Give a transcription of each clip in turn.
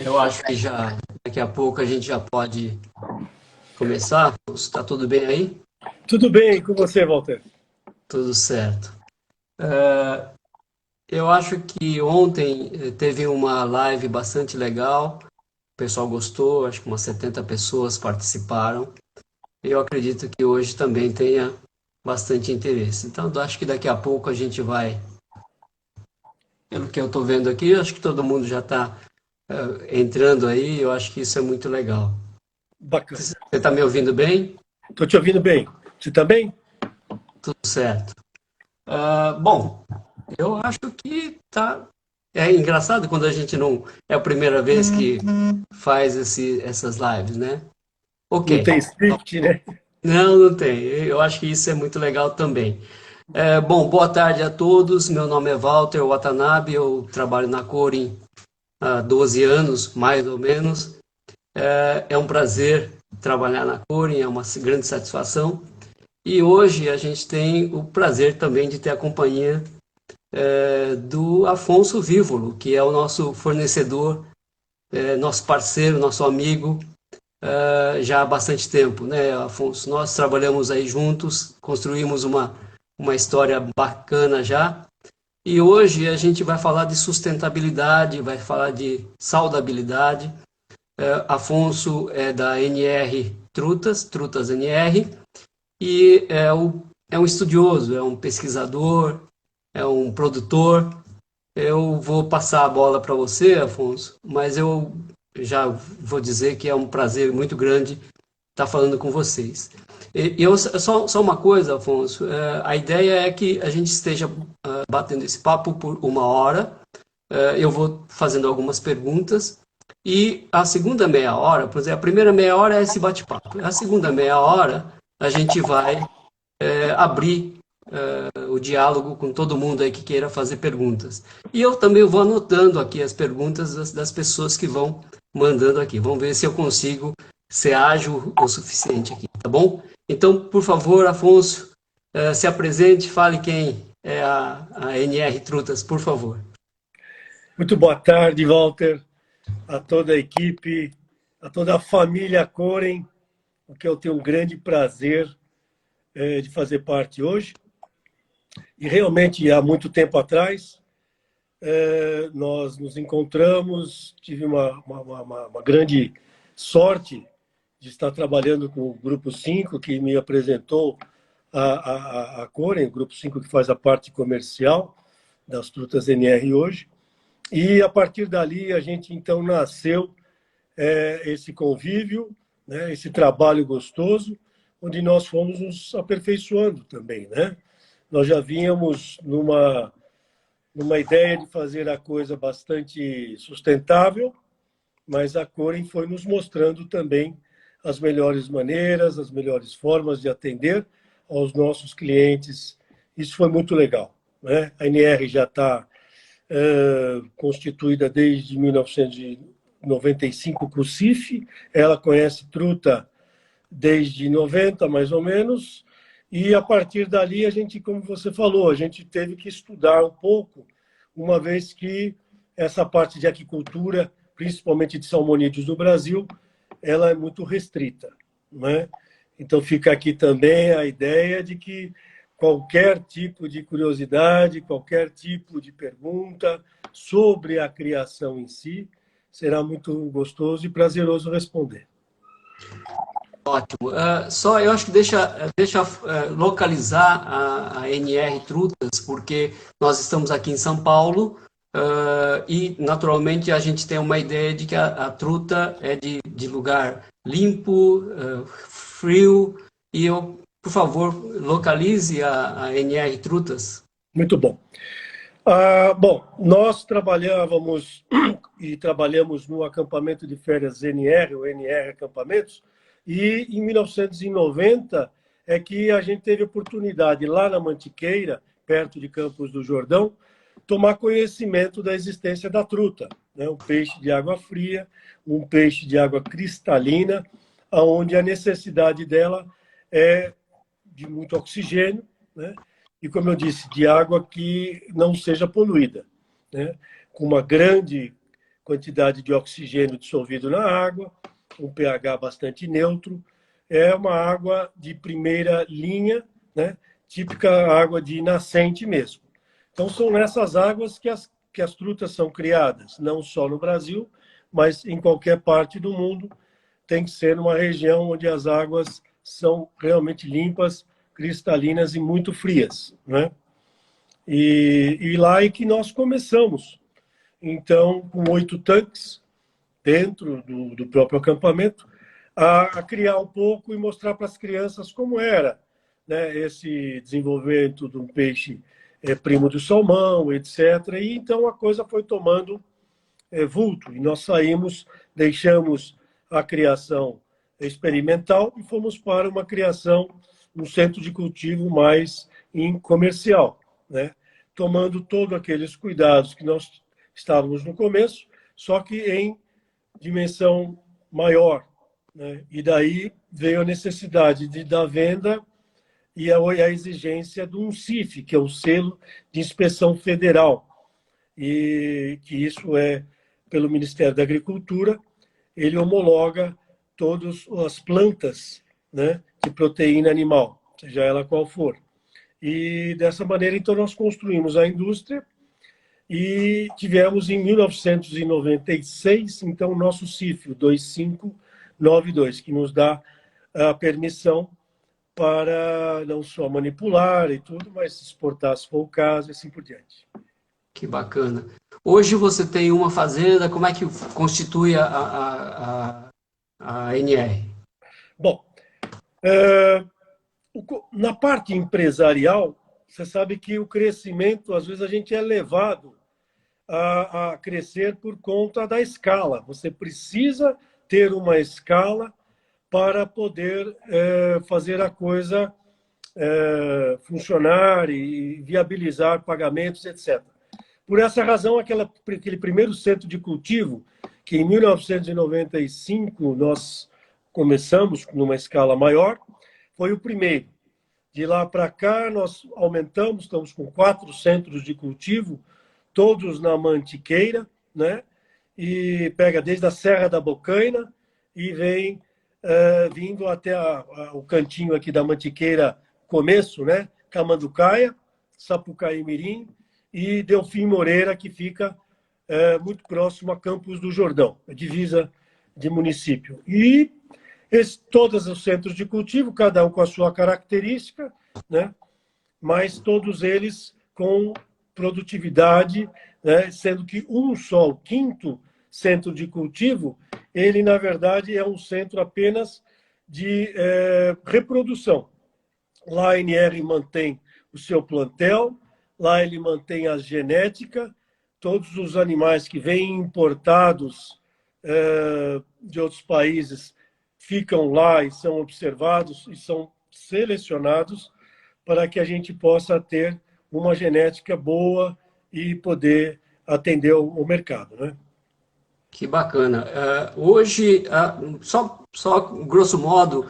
Eu acho que já daqui a pouco a gente já pode começar. Está tudo bem aí? Tudo bem com você, Walter? Tudo certo. Eu acho que ontem teve uma live bastante legal. O pessoal gostou, acho que umas 70 pessoas participaram. Eu acredito que hoje também tenha bastante interesse. Então, eu acho que daqui a pouco a gente vai, pelo que eu estou vendo aqui, eu acho que todo mundo já está entrando aí. Eu acho que isso é muito legal. Bacana. Você está me ouvindo bem? Estou te ouvindo bem. Você está bem? Tudo certo. Bom, eu acho que tá. É engraçado quando a gente não. É a primeira vez que faz essas lives, né? Não Ok. tem script, né? Não, não tem. Eu acho que isso é muito legal também. Bom, boa tarde a todos. Meu nome é Walter Watanabe. Eu trabalho na Corin há 12 anos, mais ou menos. É um prazer trabalhar na Corin, é uma grande satisfação. E hoje a gente tem o prazer também de ter a companhia do Afonso Vívolo, que é o nosso fornecedor, nosso parceiro, nosso amigo, já há bastante tempo, né, Afonso? Nós trabalhamos aí juntos, construímos uma história bacana já, e hoje a gente vai falar de sustentabilidade, vai falar de saudabilidade. Afonso é da NR Trutas, Trutas NR, e é um estudioso, é um pesquisador, é um produtor. Eu vou passar a bola para você, Afonso, mas eu já vou dizer que é um prazer muito grande estar falando com vocês. Só uma coisa, Afonso, a ideia é que a gente esteja batendo esse papo por uma hora. Eu vou fazendo algumas perguntas e a segunda meia hora, por exemplo, a primeira meia hora é esse bate-papo. A segunda meia hora a gente vai abrir o diálogo com todo mundo aí que queira fazer perguntas. E eu também vou anotando aqui as perguntas das pessoas que vão mandando aqui. Vamos ver se eu consigo ser ágil o suficiente aqui, tá bom? Então, por favor, Afonso, se apresente, fale quem é a NR Trutas, por favor. Muito boa tarde, Walter, a toda a equipe, a toda a família Coren, o que eu tenho um grande prazer de fazer parte hoje. E realmente, há muito tempo atrás, nós nos encontramos, tive uma grande sorte de estar trabalhando com o Grupo 5, que me apresentou a Coren, o Grupo 5 que faz a parte comercial das Trutas NR hoje. E a partir dali a gente então nasceu esse convívio, né, esse trabalho gostoso, onde nós fomos nos aperfeiçoando também, né? Nós já vínhamos numa ideia de fazer a coisa bastante sustentável, mas a Coren foi nos mostrando também as melhores maneiras, as melhores formas de atender aos nossos clientes. Isso foi muito legal, né? A NR já está constituída desde 1995 com o CIF, ela conhece Truta desde 90, mais ou menos, e a partir dali a gente, como você falou, a gente teve que estudar um pouco, uma vez que essa parte de aquicultura, principalmente de salmonídeos do Brasil, ela é muito restrita, né? Então fica aqui também a ideia de que qualquer tipo de curiosidade, qualquer tipo de pergunta sobre a criação em si, será muito gostoso e prazeroso responder. Ótimo. Só eu acho que deixa localizar a NR Trutas, porque nós estamos aqui em São Paulo, e naturalmente a gente tem uma ideia de que a truta é de lugar limpo, frio, e eu, por favor, localize a NR Trutas. Muito bom. Bom, nós trabalhávamos e trabalhamos no acampamento de férias NR, o NR Acampamentos, e em 1990 é que a gente teve oportunidade lá na Mantiqueira, perto de Campos do Jordão, tomar conhecimento da existência da truta, né? Um peixe de água fria, um peixe de água cristalina, onde a necessidade dela é de muito oxigênio, né? E, como eu disse, de água que não seja poluída, né? Com uma grande quantidade de oxigênio dissolvido na água, um pH bastante neutro. É uma água de primeira linha, né? Típica água de nascente mesmo. Então, são nessas águas que as trutas são criadas, não só no Brasil, mas em qualquer parte do mundo. Tem que ser numa região onde as águas são realmente limpas, cristalinas e muito frias, né? E lá é que nós começamos. Então, com 8 tanques dentro do próprio acampamento, a criar um pouco e mostrar para as crianças como era, né, esse desenvolvimento de um peixe primo do salmão, etc. E então a coisa foi tomando vulto. E nós saímos, deixamos a criação experimental e fomos para uma criação no centro de cultivo mais em comercial, né? Tomando todos aqueles cuidados que nós estávamos no começo, só que em dimensão maior, né? E daí veio a necessidade da venda e a exigência de um CIF, que é o selo de inspeção federal, e que isso é pelo Ministério da Agricultura. Ele homologa todas as plantas, né, de proteína animal, seja ela qual for. E dessa maneira, então, nós construímos a indústria e tivemos em 1996, então, o nosso CIF, o 2592, que nos dá a permissão para não só manipular e tudo, mas exportar se for o caso e assim por diante. Que bacana. Hoje você tem uma fazenda, como é que constitui a NR? Bom, na parte empresarial, você sabe que o crescimento, às vezes a gente é levado a crescer por conta da escala. Você precisa ter uma escala para poder fazer a coisa funcionar e viabilizar pagamentos, etc. Por essa razão, aquele primeiro centro de cultivo, que em 1995 nós começamos numa escala maior, foi o primeiro. De lá para cá, nós aumentamos, estamos com 4 centros de cultivo, todos na Mantiqueira, né? E pega desde a Serra da Bocaina e vem vindo até o cantinho aqui da Mantiqueira, começo, né? Camanducaia, Sapucaí Mirim e Delfim Moreira, que fica muito próximo a Campos do Jordão, a divisa de município. E todos os centros de cultivo, cada um com a sua característica, né? Mas todos eles com produtividade, né? Sendo que um só, o quinto centro de cultivo, ele, na verdade, é um centro apenas de reprodução. Lá a NR mantém o seu plantel, lá ele mantém a genética, todos os animais que vêm importados de outros países ficam lá e são observados e são selecionados para que a gente possa ter uma genética boa e poder atender o mercado, né? Que bacana. Hoje, só grosso modo,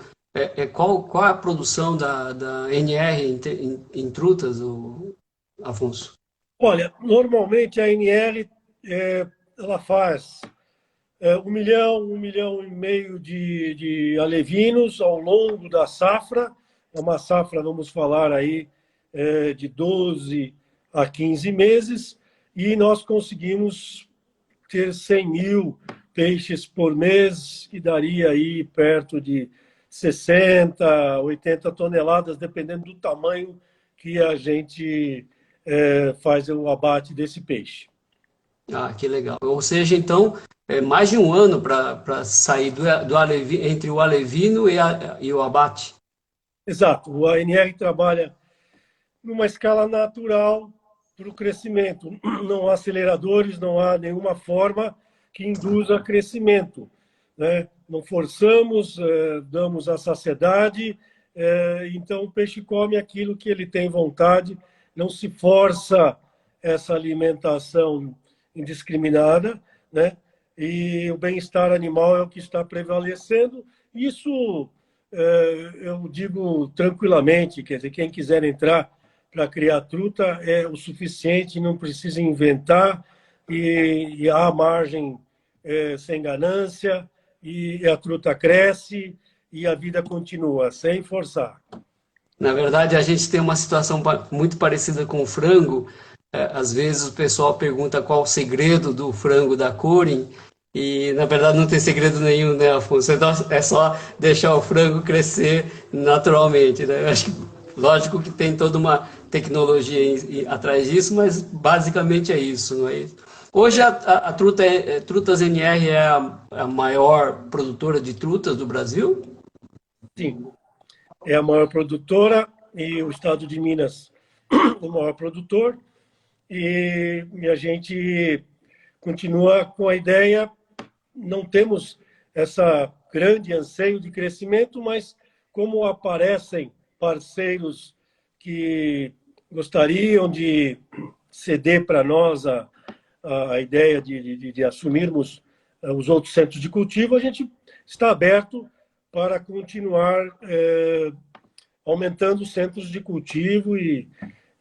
qual é a produção da NR em trutas, Afonso? Olha, normalmente a NR ela faz 1 milhão e meio de alevinos ao longo da safra. É uma safra, vamos falar aí, de 12 a 15 meses, e nós conseguimos ter 100 mil peixes por mês, que daria aí perto de 60, 80 toneladas, dependendo do tamanho que a gente faz o abate desse peixe. Ah, que legal. Ou seja, então, mais de um ano para sair entre o alevino e o abate. Exato. O ANR trabalha numa escala natural para o crescimento. Não há aceleradores, não há nenhuma forma que induza crescimento, né? Não forçamos, damos a saciedade, então o peixe come aquilo que ele tem vontade, não se força essa alimentação indiscriminada, né? E o bem-estar animal é o que está prevalecendo. Isso eu digo tranquilamente, quer dizer, quem quiser entrar para criar truta é o suficiente, não precisa inventar, e há margem sem ganância, e a truta cresce e a vida continua, sem forçar. Na verdade, a gente tem uma situação muito parecida com o frango. Às vezes o pessoal pergunta qual o segredo do frango da Corin, e na verdade não tem segredo nenhum, né, Afonso? Então, é só deixar o frango crescer naturalmente, né? Eu acho que, lógico que tem toda uma tecnologia atrás disso, mas basicamente é isso, não é isso? Hoje a Trutas NR é a maior produtora de trutas do Brasil? Sim, é a maior produtora e o estado de Minas o maior produtor. E a gente continua com a ideia, não temos essa grande anseio de crescimento, mas como aparecem parceiros que gostariam de ceder para nós a ideia de assumirmos os outros centros de cultivo, a gente está aberto para continuar aumentando os centros de cultivo e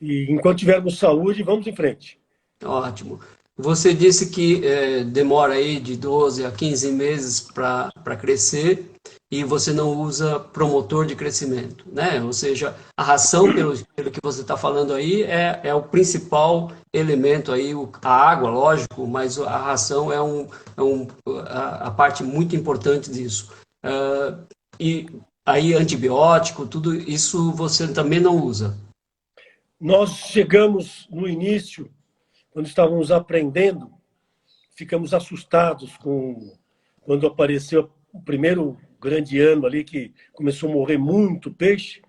enquanto tivermos saúde, vamos em frente. Ótimo. Você disse que demora aí de 12 a 15 meses para crescer e você não usa promotor de crescimento, né? Ou seja, a ração, pelo que você está falando aí, é o principal elemento aí, a água, lógico, mas a ração a parte muito importante disso. E aí antibiótico, tudo isso você também não usa? Nós chegamos no início, quando estávamos aprendendo, ficamos assustados quando apareceu o primeiro grande ano ali, que começou a morrer muito peixe,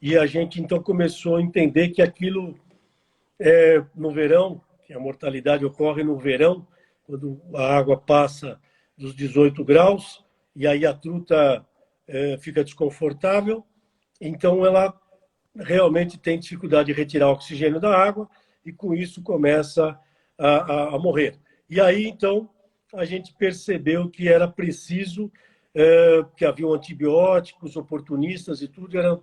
e a gente então começou a entender que aquilo no verão, que a mortalidade ocorre no verão, quando a água passa dos 18 graus, e aí a truta fica desconfortável, então ela realmente tem dificuldade de retirar o oxigênio da água e com isso começa a morrer. E aí, então, a gente percebeu que era preciso, que haviam antibióticos oportunistas e tudo,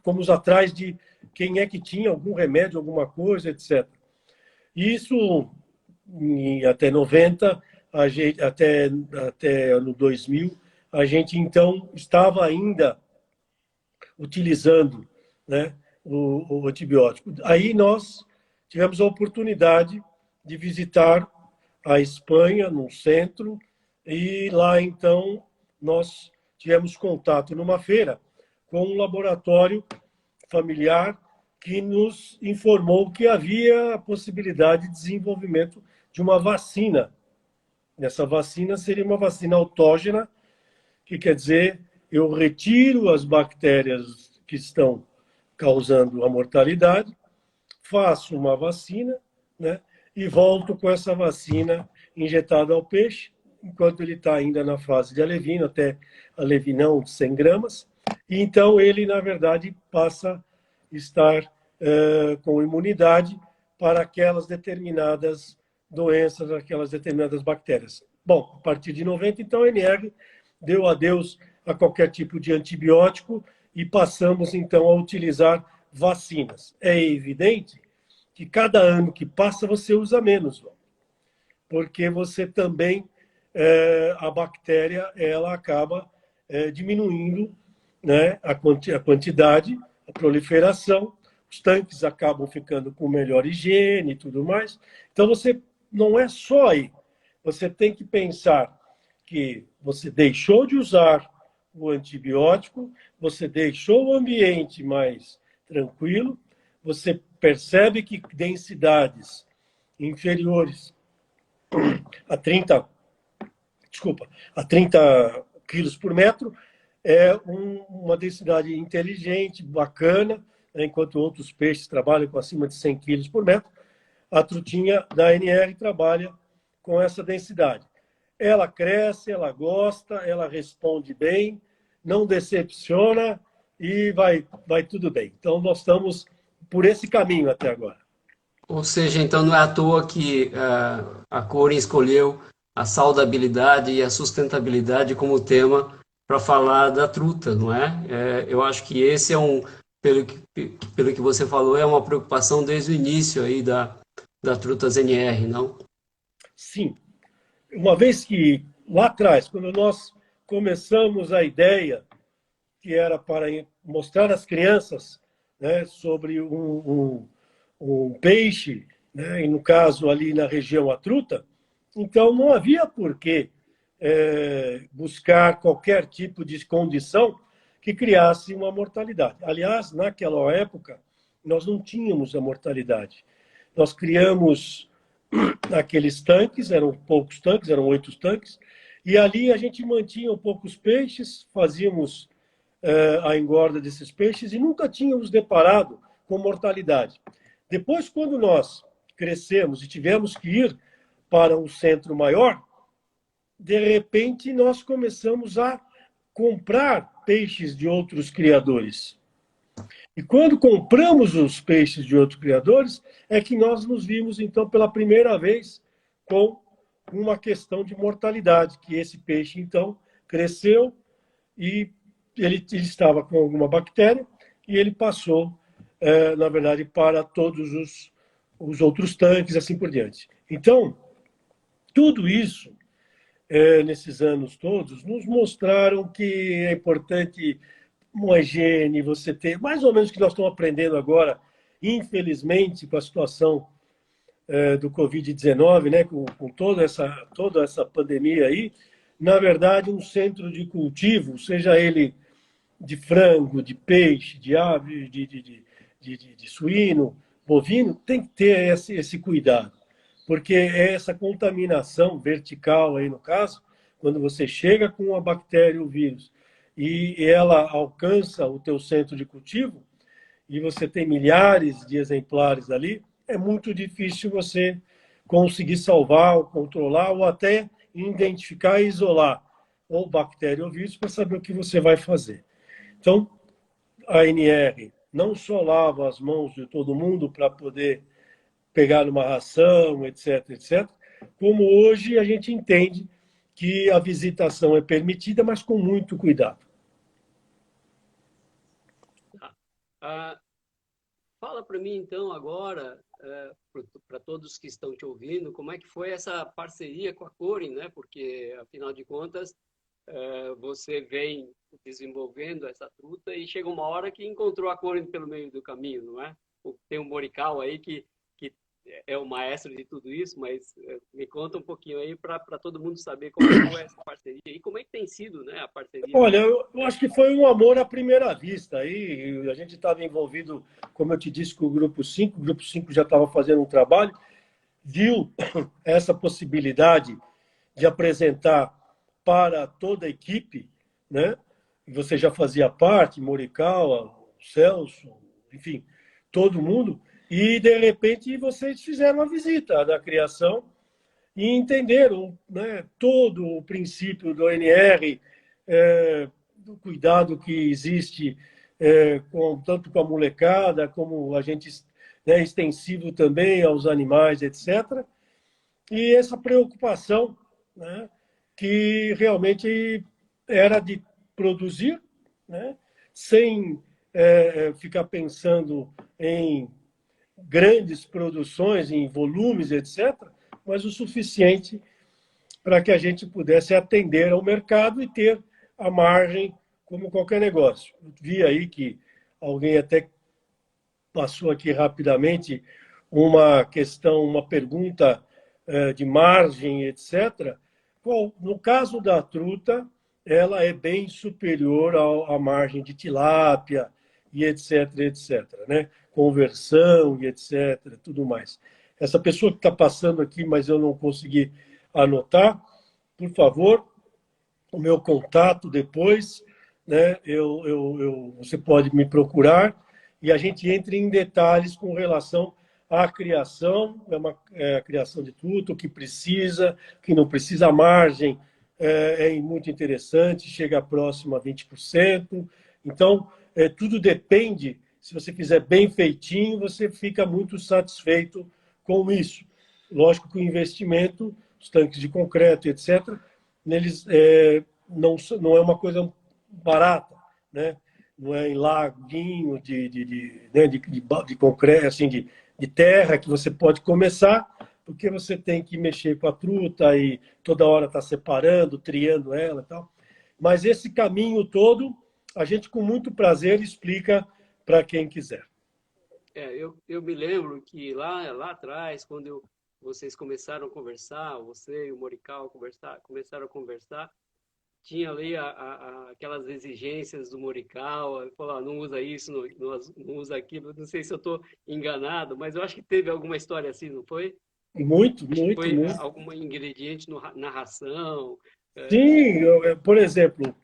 fomos atrás de quem é que tinha algum remédio, alguma coisa, etc. Isso, até 90, até ano 2000, a gente, então, estava ainda utilizando, né, o antibiótico. Aí nós tivemos a oportunidade de visitar a Espanha, no centro, e lá, então, nós tivemos contato numa feira com um laboratório familiar que nos informou que havia a possibilidade de desenvolvimento de uma vacina. Essa vacina seria uma vacina autógena, que quer dizer, eu retiro as bactérias que estão causando a mortalidade, faço uma vacina, né, e volto com essa vacina injetada ao peixe, enquanto ele está ainda na fase de alevino, até alevinão de 100 gramas, e então ele, na verdade, passa a estar com imunidade para aquelas determinadas doenças, aquelas determinadas bactérias. Bom, a partir de 90, então, a NR deu adeus a qualquer tipo de antibiótico e passamos, então, a utilizar vacinas. É evidente que cada ano que passa você usa menos, porque você também, a bactéria, ela acaba diminuindo, né, a quantidade, a proliferação, os tanques acabam ficando com melhor higiene e tudo mais. Então, você não é só aí. Você tem que pensar que você deixou de usar o antibiótico, você deixou o ambiente mais tranquilo, você percebe que densidades inferiores a 30, a 30 quilos por metro é uma densidade inteligente, bacana, né, enquanto outros peixes trabalham com acima de 100 quilos por metro, a trutinha da NR trabalha com essa densidade. Ela cresce, ela gosta, ela responde bem, não decepciona e vai tudo bem. Então, nós estamos por esse caminho até agora. Ou seja, então não é à toa que a Corin escolheu a saudabilidade e a sustentabilidade como tema para falar da truta, não é? Eu acho que esse pelo que você falou, é uma preocupação desde o início aí da Trutas NR, não? Sim. uma vez que, lá atrás, quando nós começamos a ideia, que era para mostrar às crianças, né, sobre um peixe, né, e no caso ali na região a truta, então não havia por que buscar qualquer tipo de condição que criasse uma mortalidade. Aliás, naquela época, nós não tínhamos a mortalidade. Nós criamos aqueles tanques, eram poucos tanques, eram 8 tanques, e ali a gente mantinha um poucos peixes, fazíamos a engorda desses peixes e nunca tínhamos deparado com mortalidade. Depois, quando nós crescemos e tivemos que ir para um centro maior, de repente nós começamos a comprar peixes de outros criadores. E quando compramos os peixes de outros criadores, é que nós nos vimos, então, pela primeira vez com uma questão de mortalidade, que esse peixe, então, cresceu e ele estava com alguma bactéria e ele passou, na verdade, para todos os outros tanques, assim por diante. Então, tudo isso, nesses anos todos, nos mostraram que é importante uma higiene, você ter, mais ou menos o que nós estamos aprendendo agora, infelizmente, com a situação do Covid-19, né, com toda essa pandemia aí, na verdade, um centro de cultivo, seja ele de frango, de peixe, de ave, de suíno, bovino, tem que ter esse cuidado, porque é essa contaminação vertical aí no caso, quando você chega com a bactéria, o vírus, e ela alcança o teu centro de cultivo, e você tem milhares de exemplares ali, é muito difícil você conseguir salvar, ou controlar, ou até identificar e isolar ou bactéria ou vírus para saber o que você vai fazer. Então, a ANR não só lava as mãos de todo mundo para poder pegar uma ração, etc., etc., como hoje a gente entende que a visitação é permitida, mas com muito cuidado. Fala para mim, então, agora, para todos que estão te ouvindo, como é que foi essa parceria com a Corin, né? Porque, afinal de contas, você vem desenvolvendo essa truta e chega uma hora que encontrou a Corin pelo meio do caminho, não é? Tem um Morical aí que é o maestro de tudo isso, mas me conta um pouquinho aí para todo mundo saber como foi essa parceria e como é que tem sido, né, a parceria. Olha, eu acho que foi um amor à primeira vista. Aí a gente estava envolvido, como eu te disse, com o Grupo 5 já estava fazendo um trabalho, viu essa possibilidade de apresentar para toda a equipe, né? E você já fazia parte, Morikawa, Celso, enfim, todo mundo, e de repente vocês fizeram a visita da criação e entenderam, né, todo o princípio do ONR, do cuidado que existe tanto com a molecada, como a gente, né, extensivo também aos animais, etc. E essa preocupação, né, que realmente era de produzir, né, sem ficar pensando em grandes produções, em volumes, etc., mas o suficiente para que a gente pudesse atender ao mercado e ter a margem como qualquer negócio. Eu vi aí que alguém até passou aqui rapidamente uma questão, uma pergunta de margem, etc. Bom, no caso da truta, ela é bem superior à margem de tilápia e etc, etc, né? Conversão e etc, tudo mais. Essa pessoa que está passando aqui, mas eu não consegui anotar, por favor, o meu contato depois, né? Você pode me procurar e a gente entra em detalhes com relação à criação, a criação de tudo, o que precisa, o que não precisa, a margem é muito interessante, chega próximo a 20%. Então, tudo depende, se você fizer bem feitinho, você fica muito satisfeito com isso. Lógico que o investimento, os tanques de concreto, etc., neles não é uma coisa barata, né? Não é em laguinho de concreto, assim, de terra que você pode começar, porque você tem que mexer com a truta e toda hora está separando, triando ela e tal. Mas esse caminho todo, a gente com muito prazer explica para quem quiser. Eu me lembro que lá atrás, quando vocês começaram a conversar, você e o Morical começaram a conversar, tinha ali aquelas exigências do Morical, falar, não usa isso, não usa aquilo. Não sei se eu estou enganado, mas eu acho que teve alguma história assim, não foi? Muito, Acho que muito, foi muito. algum ingrediente na ração. Sim, por exemplo,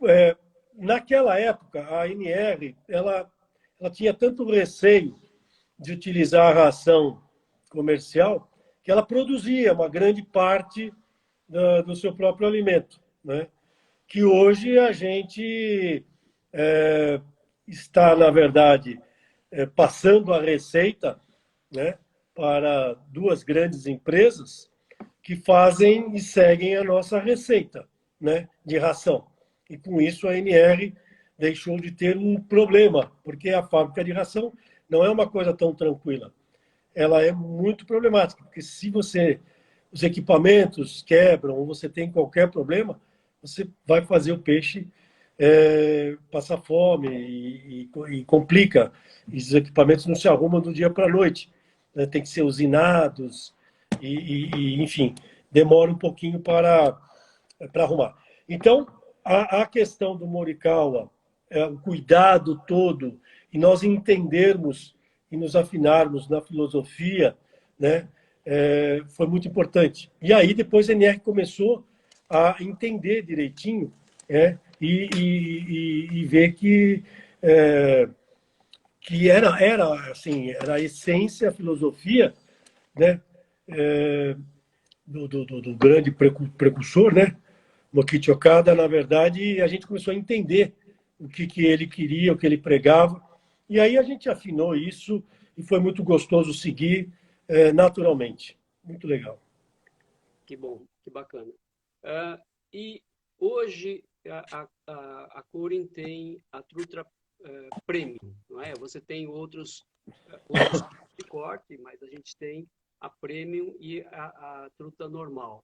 é, naquela época, a NR, ela tinha tanto receio de utilizar a ração comercial que ela produzia uma grande parte do seu próprio alimento, né? Que hoje a gente é, está, na verdade, passando a receita, né, para duas grandes empresas que fazem e seguem a nossa receita, né, de ração. E com isso a NR deixou de ter um problema, porque a fábrica de ração não é uma coisa tão tranquila. Ela é muito problemática, porque se os equipamentos quebram ou você tem qualquer problema, você vai fazer o peixe passar fome e complica. E os equipamentos não se arrumam do dia para a noite, né? Tem que ser usinados enfim, demora um pouquinho para arrumar. Então, a questão do Morikawa, o cuidado todo, e nós entendermos e nos afinarmos na filosofia, né, foi muito importante. E aí depois a NR começou a entender direitinho, e ver que era a essência, a filosofia, né, do grande precursor, né, Mokichi Okada. Na verdade, a gente começou a entender o que ele queria, o que ele pregava, e aí a gente afinou isso e foi muito gostoso seguir naturalmente. Muito legal. Que bom, que bacana. E hoje a Corin tem a Trutra Premium, não é? Você tem outros tipos de corte, mas a gente tem a Premium e a Truta normal.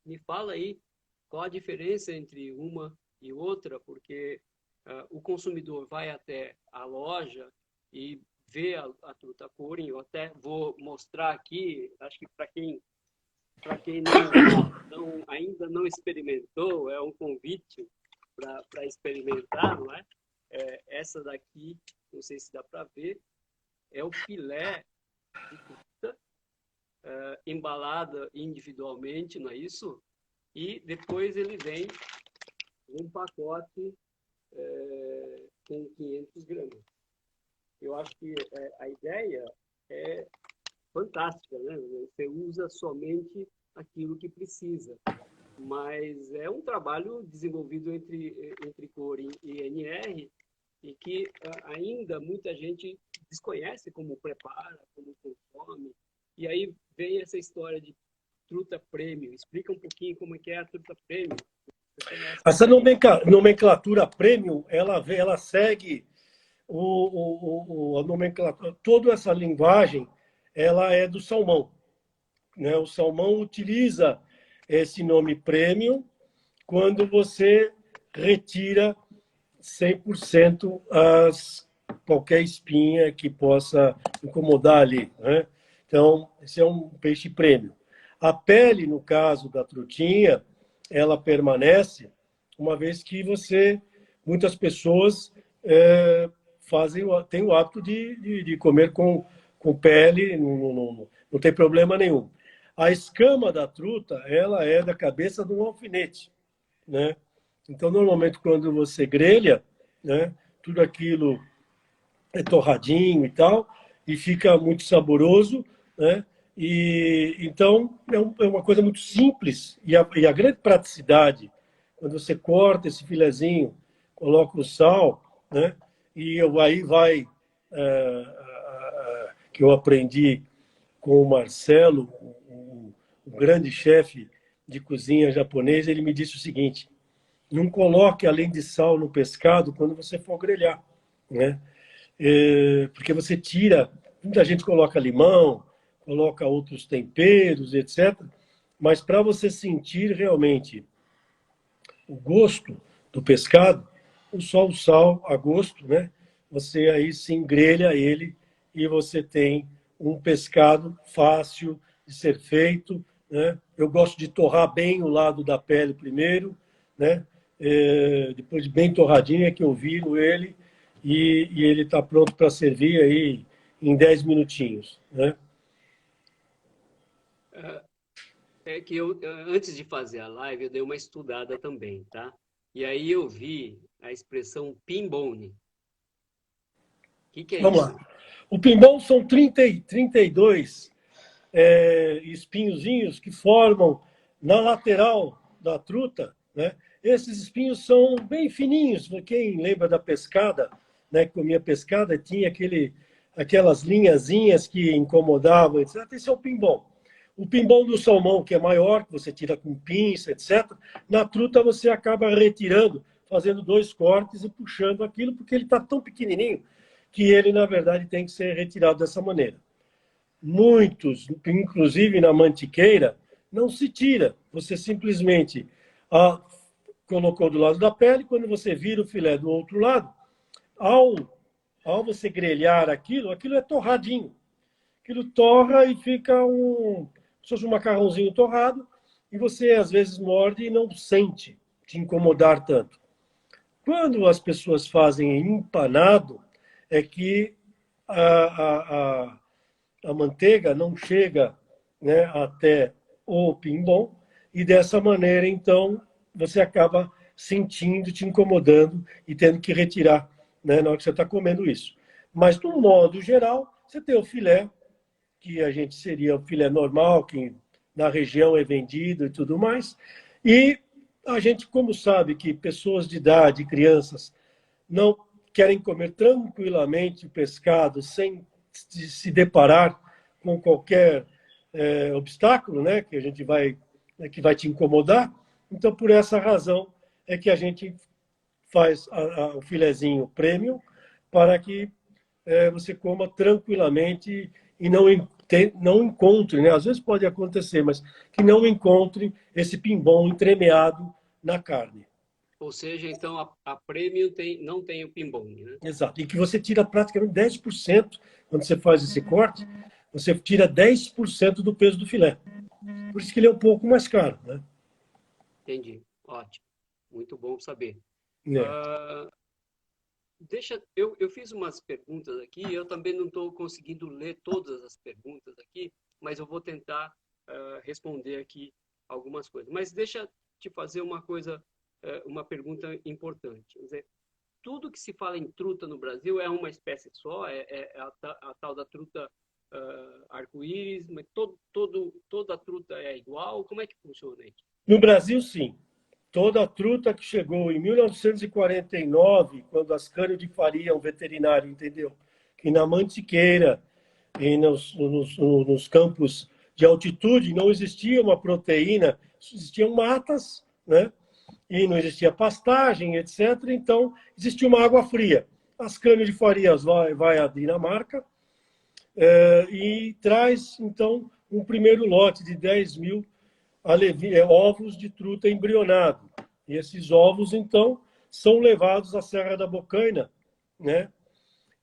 Me fala aí qual a diferença entre uma e outra, porque o consumidor vai até a loja e vê a Truta Corin. Eu até vou mostrar aqui, acho que para quem ainda não experimentou, é um convite para experimentar, não é? Essa daqui, não sei se dá para ver, é o filé de truta, embalada individualmente, não é isso? E depois ele vem um pacote com 500 gramas. Eu acho que a ideia é fantástica, né? Você usa somente aquilo que precisa. Mas é um trabalho desenvolvido entre Corin e NR e que ainda muita gente desconhece como prepara, como consome. E aí vem essa história de truta premium. Explica um pouquinho como é que é a truta premium. Essa nomenclatura premium, ela segue a nomenclatura, toda essa linguagem, ela é do salmão, né? O salmão utiliza esse nome premium quando você retira 100% qualquer espinha que possa incomodar ali, né? Então, esse é um peixe premium. A pele, no caso da trutinha, ela permanece, uma vez que muitas pessoas têm o hábito de comer com pele, não tem problema nenhum. A escama da truta, ela é da cabeça de um alfinete, né? Então, normalmente, quando você grelha, né, tudo aquilo é torradinho e tal, e fica muito saboroso, né? E então é uma coisa muito simples e a grande praticidade quando você corta esse filezinho, coloca o sal, né? E aí vai que eu aprendi com o Marcelo, o grande chefe de cozinha japonês. Ele me disse o seguinte: não coloque além de sal no pescado quando você for grelhar, né? Porque você tira, muita gente coloca limão, coloca outros temperos, etc. Mas para você sentir realmente o gosto do pescado, só o sal a gosto, né? Você aí sim grelha ele e você tem um pescado fácil de ser feito, né? Eu gosto de torrar bem o lado da pele primeiro, né? Depois de bem torradinho é que eu viro ele e ele está pronto para servir aí em 10 minutinhos, né? É que eu, antes de fazer a live, eu dei uma estudada também, tá? E aí eu vi a expressão pinbone. O que é Vamos lá. isso? O pimbão são 32 espinhozinhos que formam na lateral da truta, né? Esses espinhos são bem fininhos. Quem lembra da pescada, né, que comia pescada, tinha aquelas linhazinhas que incomodavam, etc. Esse é o pimbom. O pimbom do salmão, que é maior, que você tira com pinça, etc. Na truta você acaba retirando, fazendo 2 cortes e puxando aquilo, porque ele está tão pequenininho que ele, na verdade, tem que ser retirado dessa maneira. Muitos, inclusive na mantiqueira, não se tira. Você simplesmente colocou do lado da pele, quando você vira o filé do outro lado, ao, ao você grelhar aquilo é torradinho. Aquilo torra e fica se fosse um macarrãozinho torrado, e você às vezes morde e não sente te incomodar tanto. Quando as pessoas fazem empanado, é que a, a, a, a manteiga não chega, né, até o pimbom, e dessa maneira, então, você acaba sentindo, te incomodando e tendo que retirar, né, na hora que você está comendo isso. Mas, do modo geral, você tem o filé, que a gente seria o filé normal, que na região é vendido e tudo mais, e a gente, como sabe que pessoas de idade, crianças, não querem comer tranquilamente o pescado sem se deparar com qualquer obstáculo, né, que a gente que vai te incomodar. Então, por essa razão é que a gente faz o filezinho premium para que você coma tranquilamente e não encontre, né? Às vezes pode acontecer, mas que não encontre esse pimbom entremeado na carne. Ou seja, então a Premium não tem o pinbone, né? Exato. E que você tira praticamente 10% quando você faz esse corte, você tira 10% do peso do filé. Por isso que ele é um pouco mais caro, né? Entendi. Ótimo. Muito bom saber. É. Uh, eu fiz umas perguntas aqui, eu também não estou conseguindo ler todas as perguntas aqui, mas eu vou tentar responder aqui algumas coisas. Mas deixa te fazer uma pergunta importante. Quer dizer, tudo que se fala em truta no Brasil é uma espécie só, é a tal da truta arco-íris, mas toda a truta é igual? Como é que funciona isso? No Brasil, sim. Toda a truta que chegou em 1949, quando Ascânio de Faria, um veterinário, entendeu? Que na Mantiqueira e nos campos de altitude não existia uma proteína, existiam matas, né? E não existia pastagem, etc. Então, existia uma água fria. Ascânio de Farias vai à Dinamarca e traz, então, um primeiro lote de 10 mil ovos de truta embrionado. E esses ovos, então, são levados à Serra da Bocaina, né?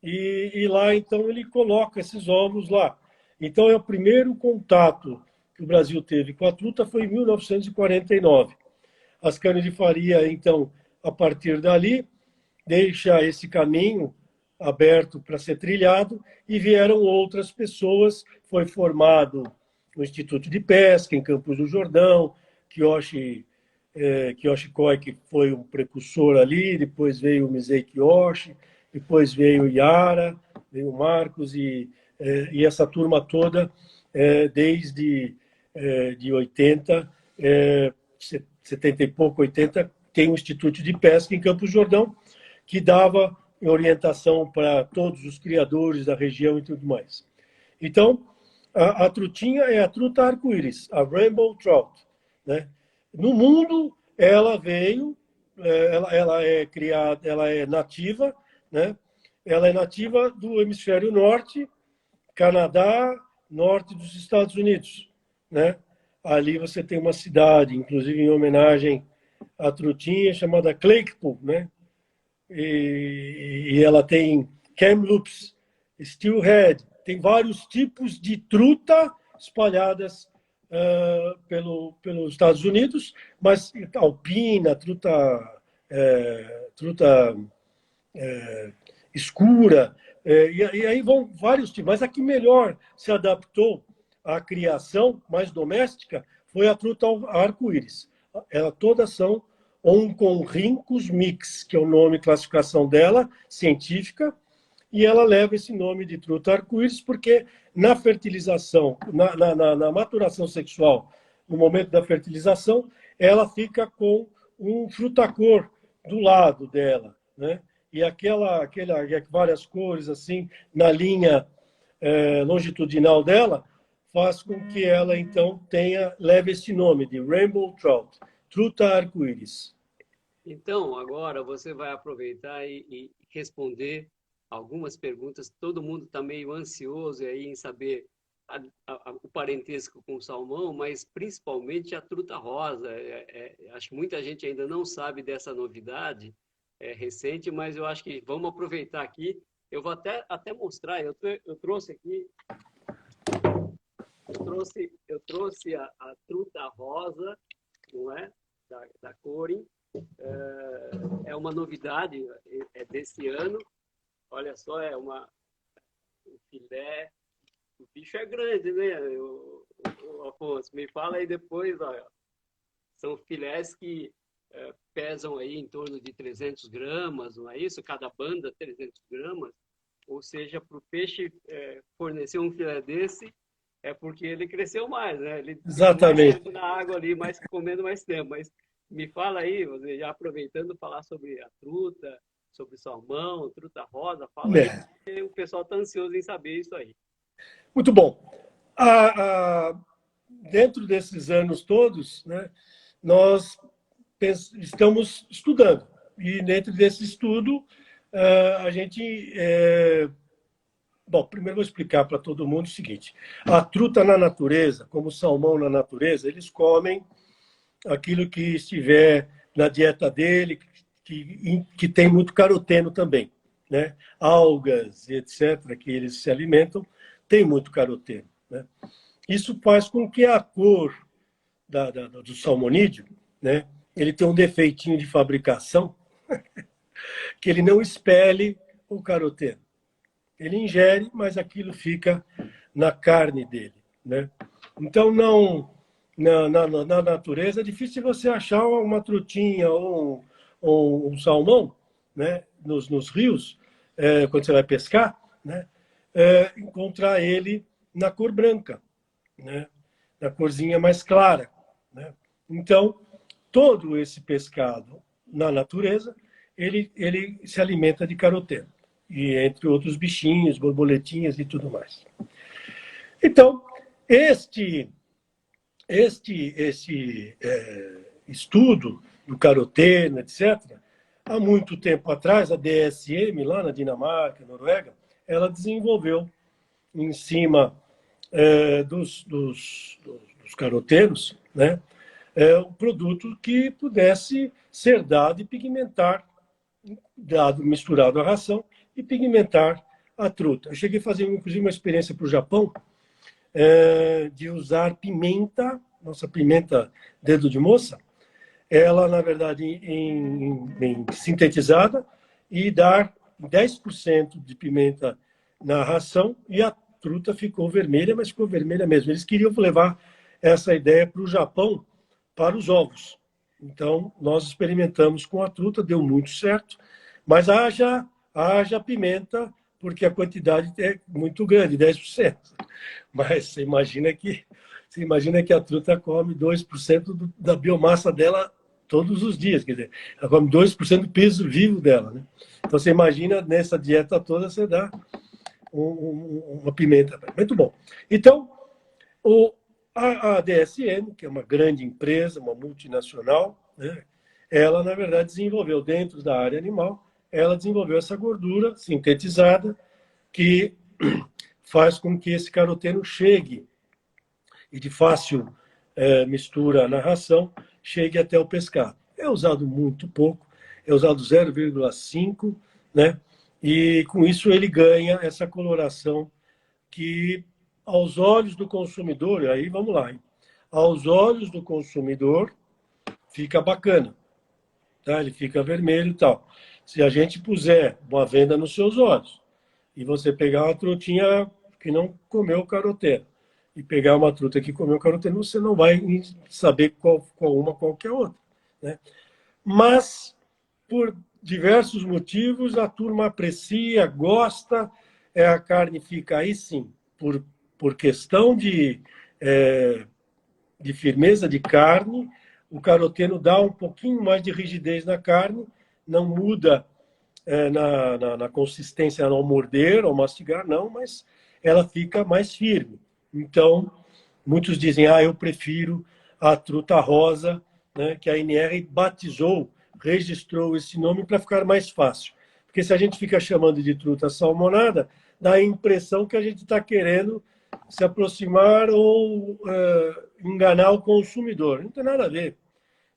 E lá, então, ele coloca esses ovos lá. Então, é o primeiro contato que o Brasil teve com a truta foi em 1949. Ascânio de Faria, então, a partir dali, deixa esse caminho aberto para ser trilhado e vieram outras pessoas. Foi formado o Instituto de Pesca em Campos do Jordão, Kiyoshi Koi, que foi um precursor ali, depois veio o Misei Kiyoshi, depois veio o Yara, veio o Marcos e essa turma toda desde de 80, 70 e pouco, 80, tem um Instituto de Pesca em Campos do Jordão, que dava orientação para todos os criadores da região e tudo mais. Então, a trutinha é a truta arco-íris, a Rainbow Trout, né? No mundo, ela veio, ela é criada, ela é nativa, né? Ela é nativa do hemisfério norte, Canadá, norte dos Estados Unidos, né? Ali você tem uma cidade, inclusive em homenagem à trutinha, chamada Claypool, né? E ela tem Kamloops, Steelhead, tem vários tipos de truta espalhadas pelos Estados Unidos, mas alpina, truta escura, e aí vão vários tipos. Mas a que melhor se adaptou à criação mais doméstica foi a truta arco-íris. Todas são oncorhynchus mix, que é o nome, classificação dela, científica, e ela leva esse nome de truta arco-íris porque na fertilização, na maturação sexual, no momento da fertilização, ela fica com um frutacor do lado dela, né? E várias cores assim na linha longitudinal dela faz com que ela então leve esse nome de Rainbow Trout, truta arco-íris. Então, agora você vai aproveitar e responder algumas perguntas. Todo mundo está meio ansioso aí em saber o parentesco com o salmão, mas principalmente a truta rosa. Acho que muita gente ainda não sabe dessa novidade recente, mas eu acho que vamos aproveitar aqui. Eu vou até mostrar. Eu trouxe aqui. Eu trouxe a truta rosa, não é? Da Corin. É uma novidade, é desse ano. Olha só, um filé. O bicho é grande, né, Afonso? Me fala aí depois, olha. São filés que pesam aí em torno de 300 gramas, não é isso? Cada banda 300 gramas. Ou seja, para o peixe fornecer um filé desse, é porque ele cresceu mais, né? Ele ficou mais tempo na água ali, comendo mais tempo. Mas me fala aí, você já aproveitando falar sobre a truta, sobre salmão, truta rosa, fala aí, porque o pessoal está ansioso em saber isso aí. Muito bom. Dentro desses anos todos, né, nós estamos estudando. E dentro desse estudo, a gente... Bom, primeiro vou explicar para todo mundo o seguinte. A truta na natureza, como o salmão na natureza, eles comem aquilo que estiver na dieta dele, que tem muito caroteno também, né? Algas, etc., que eles se alimentam, tem muito caroteno, né? Isso faz com que a cor do salmonídeo, né, ele tem um defeitinho de fabricação, que ele não expele o caroteno. Ele ingere, mas aquilo fica na carne dele, né? Então, na natureza, é difícil você achar uma trutinha ou um salmão, né, nos rios, quando você vai pescar, né, encontrar ele na cor branca, né, na corzinha mais clara, né? Então, todo esse pescado na natureza, ele se alimenta de caroteno, e entre outros bichinhos, borboletinhas e tudo mais. Então, este estudo do caroteno, etc., há muito tempo atrás, a DSM, lá na Dinamarca, Noruega, ela desenvolveu, em cima dos carotenos, né, um produto que pudesse ser dado e pigmentar, misturado à ração, e pigmentar a truta. Eu cheguei a fazer, inclusive, uma experiência para o Japão, de usar pimenta, nossa pimenta dedo de moça, ela, na verdade, em sintetizada, e dar 10% de pimenta na ração, e a truta ficou vermelha, mas ficou vermelha mesmo. Eles queriam levar essa ideia para o Japão, para os ovos. Então, nós experimentamos com a truta, deu muito certo, mas haja pimenta, porque a quantidade é muito grande, 10%. Mas você imagina que a truta come 2% da biomassa dela todos os dias. Quer dizer, ela come 2% do peso vivo dela, né? Então, você imagina, nessa dieta toda, você dá uma pimenta. Muito bom. Então, a DSM, que é uma grande empresa, uma multinacional, né, ela, na verdade, desenvolveu, dentro da área animal, ela desenvolveu essa gordura sintetizada que faz com que esse caroteno chegue, e de fácil mistura na ração, chegue até o pescado. É usado muito pouco, é usado 0,5, né? E com isso ele ganha essa coloração que, aos olhos do consumidor, aí vamos lá, hein? Aos olhos do consumidor, fica bacana, tá? Ele fica vermelho e tal. Se a gente puser uma venda nos seus olhos e você pegar uma trutinha que não comeu caroteno e pegar uma truta que comeu caroteno, você não vai saber qual uma, qual que é a outra, né? Mas, por diversos motivos, a turma aprecia, gosta, a carne fica aí sim, por questão de firmeza de carne, o caroteno dá um pouquinho mais de rigidez na carne, não muda na consistência ao morder, ao mastigar, não, mas ela fica mais firme. Então, muitos dizem, eu prefiro a truta rosa, né, que a ANR batizou, registrou esse nome para ficar mais fácil. Porque se a gente fica chamando de truta salmonada, dá a impressão que a gente está querendo se aproximar ou enganar o consumidor. Não tem nada a ver.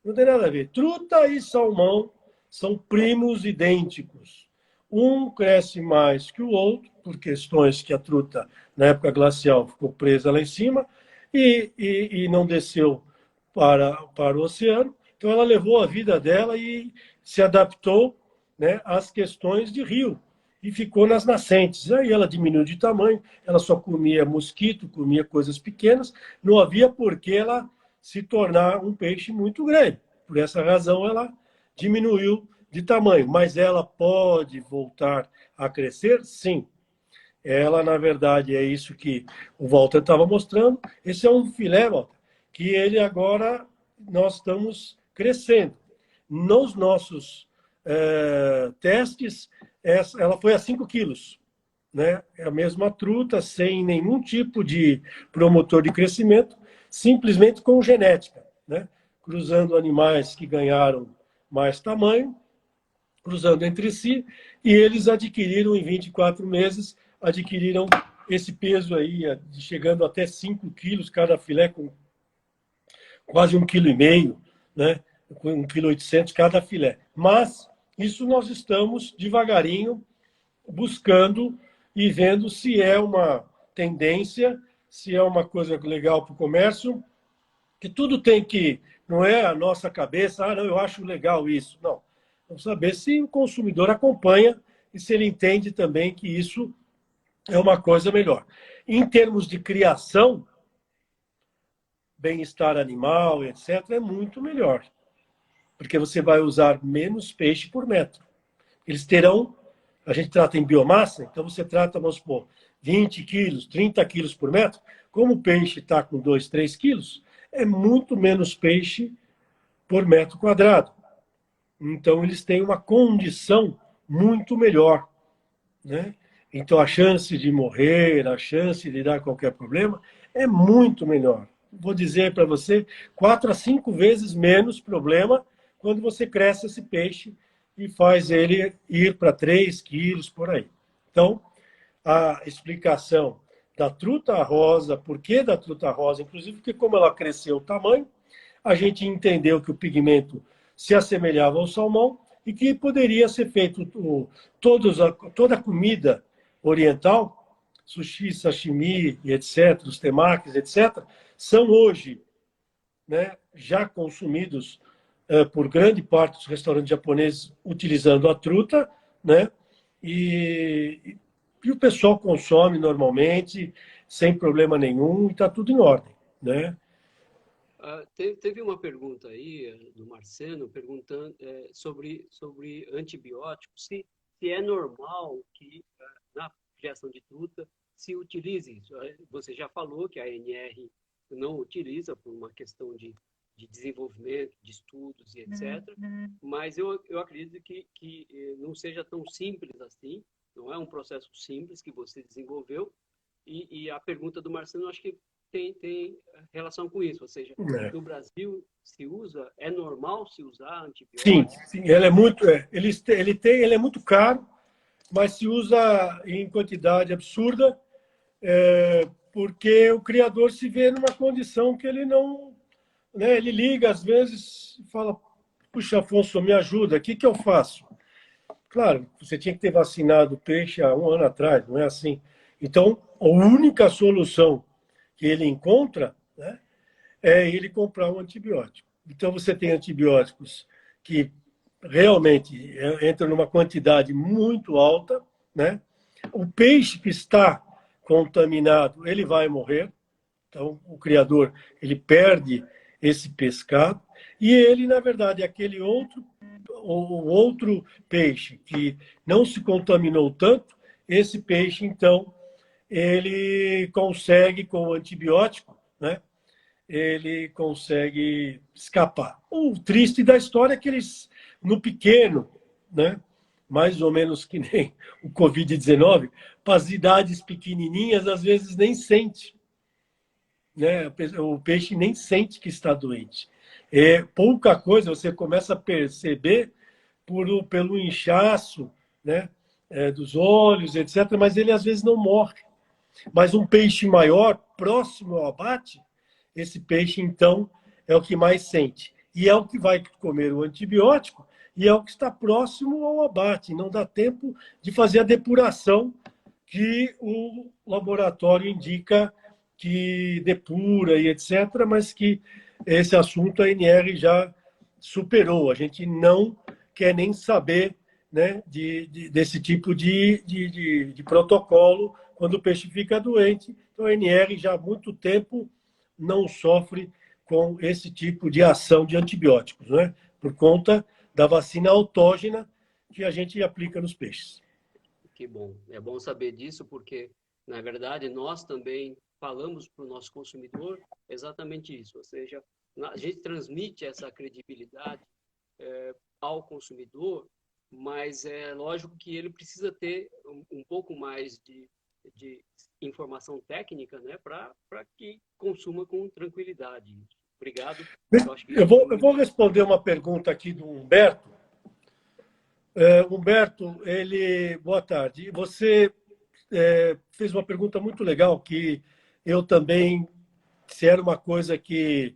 Não tem nada a ver. Truta e salmão são primos idênticos. Um cresce mais que o outro, por questões que a truta, na época glacial, ficou presa lá em cima e não desceu para o oceano. Então, ela levou a vida dela e se adaptou, né, às questões de rio e ficou nas nascentes. Aí ela diminuiu de tamanho, ela só comia mosquito, comia coisas pequenas, não havia por que ela se tornar um peixe muito grande. Por essa razão, ela diminuiu de tamanho. Mas ela pode voltar a crescer? Sim. Ela, na verdade, é isso que o Walter estava mostrando. Esse é um filé, Walter, que ele agora nós estamos crescendo. Nos nossos testes, ela foi a 5 quilos. Né? É a mesma truta, sem nenhum tipo de promotor de crescimento, simplesmente com genética, né? Cruzando animais que ganharam mais tamanho, cruzando entre si, e eles adquiriram, em 24 meses, adquiriram esse peso aí, chegando até 5 quilos, cada filé com quase 1,5 kg, né? Com 1,8 kg cada filé. Mas isso nós estamos devagarinho buscando e vendo se é uma tendência, se é uma coisa legal para o comércio, que tudo tem que, não é a nossa cabeça, não, eu acho legal isso. Não. Vamos saber se o consumidor acompanha e se ele entende também que isso é uma coisa melhor. Em termos de criação, bem-estar animal, etc., é muito melhor. Porque você vai usar menos peixe por metro. Eles terão, a gente trata em biomassa, então você trata, vamos supor, 20 quilos, 30 quilos por metro. Como o peixe está com 2, 3 quilos, é muito menos peixe por metro quadrado. Então, eles têm uma condição muito melhor, né? Então, a chance de morrer, a chance de dar qualquer problema é muito melhor. Vou dizer para você, 4 a 5 vezes menos problema quando você cresce esse peixe e faz ele ir para 3 quilos por aí. Então, a explicação da truta rosa, por que da truta rosa, inclusive porque como ela cresceu o tamanho, a gente entendeu que o pigmento se assemelhava ao salmão e que poderia ser feito toda a comida oriental, sushi, sashimi, etc., os temakis, etc., são hoje, né, já consumidos por grande parte dos restaurantes japoneses utilizando a truta, né, e o pessoal consome normalmente, sem problema nenhum, e está tudo em ordem, né? Teve uma pergunta aí do Marcelo perguntando sobre antibióticos, se é normal que na criação de truta se utilize isso. Você já falou que a ANR não utiliza por uma questão de desenvolvimento, de estudos e etc. Mas eu acredito que não seja tão simples assim, não é um processo simples que você desenvolveu. E a pergunta do Marcelo, acho que tem relação com isso, ou seja, no Brasil se usa, é normal se usar antibiótico? Sim, ele é muito, ele é muito caro, mas se usa em quantidade absurda porque o criador se vê numa condição que ele não... Né, ele liga, às vezes, e fala, puxa, Afonso, me ajuda, o que que eu faço? Claro, você tinha que ter vacinado o peixe há 1 ano atrás, não é assim? Então, a única solução que ele encontra, né, é ele comprar um antibiótico. Então, você tem antibióticos que realmente entram numa quantidade muito alta, né? O peixe que está contaminado, ele vai morrer. Então, o criador, ele perde esse pescado e ele, na verdade, aquele outro peixe que não se contaminou tanto, esse peixe, então, ele consegue, com o antibiótico, né, ele consegue escapar. O triste da história é que eles, no pequeno, né, mais ou menos que nem o Covid-19, para as idades pequenininhas, às vezes nem sente, né? O peixe nem sente que está doente. É pouca coisa, você começa a perceber pelo inchaço, né, dos olhos, etc., mas ele às vezes não morre. Mas um peixe maior, próximo ao abate, esse peixe, então, é o que mais sente. E é o que vai comer o antibiótico e é o que está próximo ao abate. Não dá tempo de fazer a depuração que o laboratório indica que depura e etc., mas que esse assunto a NR já superou. A gente não quer nem saber, né, desse tipo de protocolo quando o peixe fica doente. Então, a NR já há muito tempo não sofre com esse tipo de ação de antibióticos, né, por conta da vacina autógena que a gente aplica nos peixes. Que bom. É bom saber disso, porque, na verdade, nós também falamos para o nosso consumidor exatamente isso. Ou seja, a gente transmite essa credibilidade ao consumidor, mas é lógico que ele precisa ter um pouco mais de informação técnica, né, para que consuma com tranquilidade. Obrigado. Eu acho que isso Eu vou responder uma pergunta aqui do Humberto. Humberto, boa tarde. Você fez uma pergunta muito legal que eu também, se era uma coisa que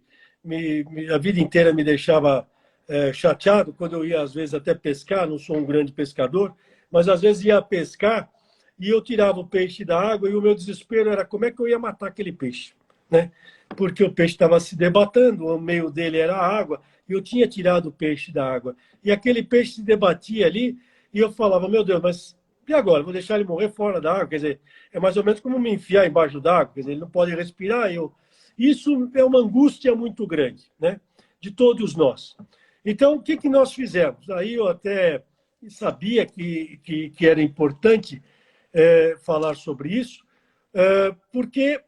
a vida inteira me deixava chateado, quando eu ia às vezes até pescar, não sou um grande pescador, mas às vezes ia pescar e eu tirava o peixe da água e o meu desespero era como é que eu ia matar aquele peixe, né? Porque o peixe estava se debatendo, o meio dele era a água, e eu tinha tirado o peixe da água. E aquele peixe se debatia ali, e eu falava, meu Deus, mas e agora? Vou deixar ele morrer fora da água? Quer dizer, é mais ou menos como me enfiar embaixo d'água, quer dizer, ele não pode respirar. Isso é uma angústia muito grande, né? De todos nós. Então, o que que nós fizemos? Aí eu até sabia que era importante falar sobre isso, porque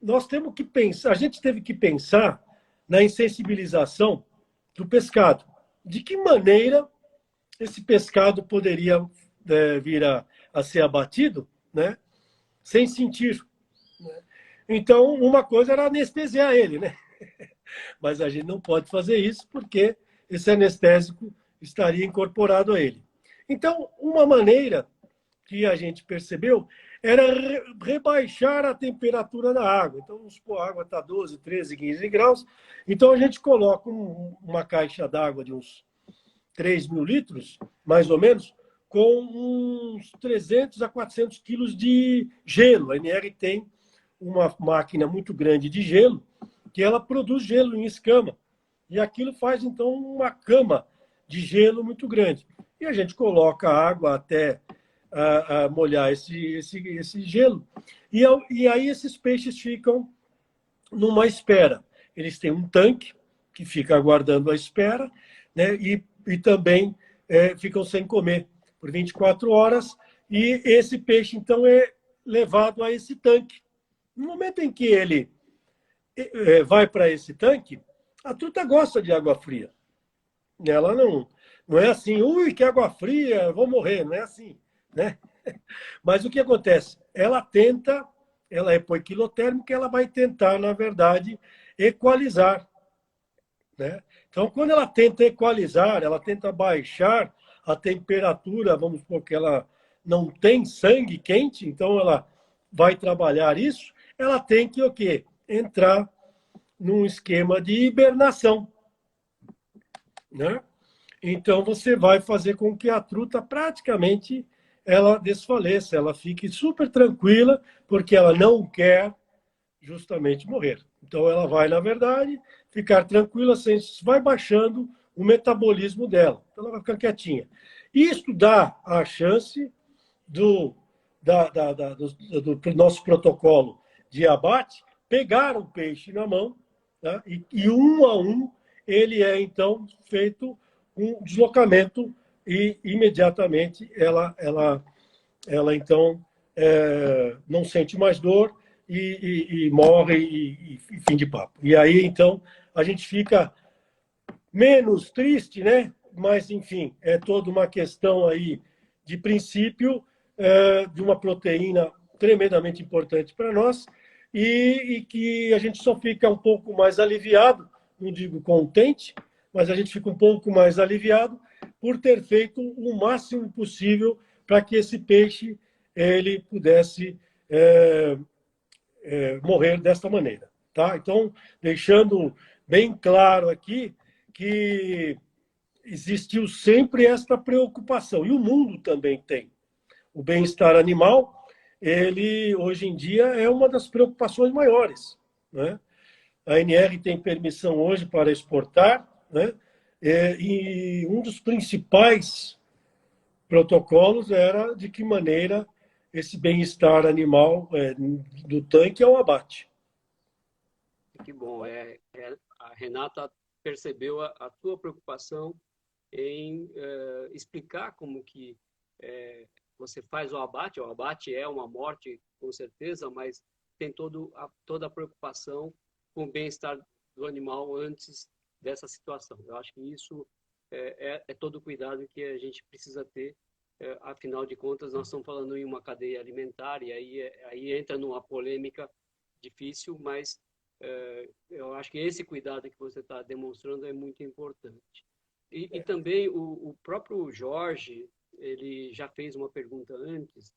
nós temos que pensar, a gente teve que pensar na insensibilização do pescado. De que maneira esse pescado poderia vir a ser abatido, né, sem sentir. Né? Então, uma coisa era anestesiar ele, né? Mas a gente não pode fazer isso porque esse anestésico estaria incorporado a ele. Então, uma maneira que a gente percebeu era rebaixar a temperatura da água. Então, vamos supor, a água está 12, 13, 15 graus. Então, a gente coloca uma caixa d'água de uns 3.000 litros, mais ou menos, com uns 300 a 400 quilos de gelo. A NR tem uma máquina muito grande de gelo, que ela produz gelo em escama. E aquilo faz, então, uma cama de gelo muito grande. E a gente coloca a água até molhar esse gelo. E aí esses peixes ficam numa espera. Eles têm um tanque que fica aguardando a espera, né? E também ficam sem comer por 24 horas. E esse peixe, então, é levado a esse tanque. No momento em que ele vai para esse tanque, a truta gosta de água fria. Ela não é assim, ui, que água fria, vou morrer. Não é assim, né? Mas o que acontece? Ela é hipoquilotérmica, ela vai tentar, na verdade, equalizar, né? Então, quando ela tenta equalizar, ela tenta baixar a temperatura, vamos supor que ela não tem sangue quente, então ela vai trabalhar isso, ela tem que o quê? Entrar num esquema de hibernação, né? Então, você vai fazer com que a truta praticamente ela desfaleça, ela fique super tranquila, porque ela não quer justamente morrer. Então, ela vai, na verdade, ficar tranquila, vai baixando o metabolismo dela. Então, ela vai ficar quietinha. Isso dá a chance do nosso protocolo de abate pegar o peixe na mão, tá? E um a um ele é, então, feito um deslocamento e imediatamente ela então, não sente mais dor e morre e fim de papo. E aí, então, a gente fica menos triste, né? Mas, enfim, é toda uma questão aí de princípio, de uma proteína tremendamente importante para nós e que a gente só fica um pouco mais aliviado, não digo contente, mas a gente fica um pouco mais aliviado por ter feito o máximo possível para que esse peixe ele pudesse morrer desta maneira. Tá? Então, deixando bem claro aqui que existiu sempre esta preocupação, e o mundo também tem. O bem-estar animal, ele, hoje em dia, é uma das preocupações maiores, né? A ANR tem permissão hoje para exportar, né? E um dos principais protocolos era de que maneira esse bem-estar animal do tanque é o abate. Que bom. A Renata percebeu a tua preocupação em explicar como que você faz o abate. O abate é uma morte, com certeza, mas tem toda a preocupação com o bem-estar do animal antes dessa situação. Eu acho que isso é todo o cuidado que a gente precisa ter. Afinal de contas, nós estamos falando em uma cadeia alimentar e aí entra numa polêmica difícil, mas eu acho que esse cuidado que você está demonstrando é muito importante. E também o próprio Jorge, ele já fez uma pergunta antes,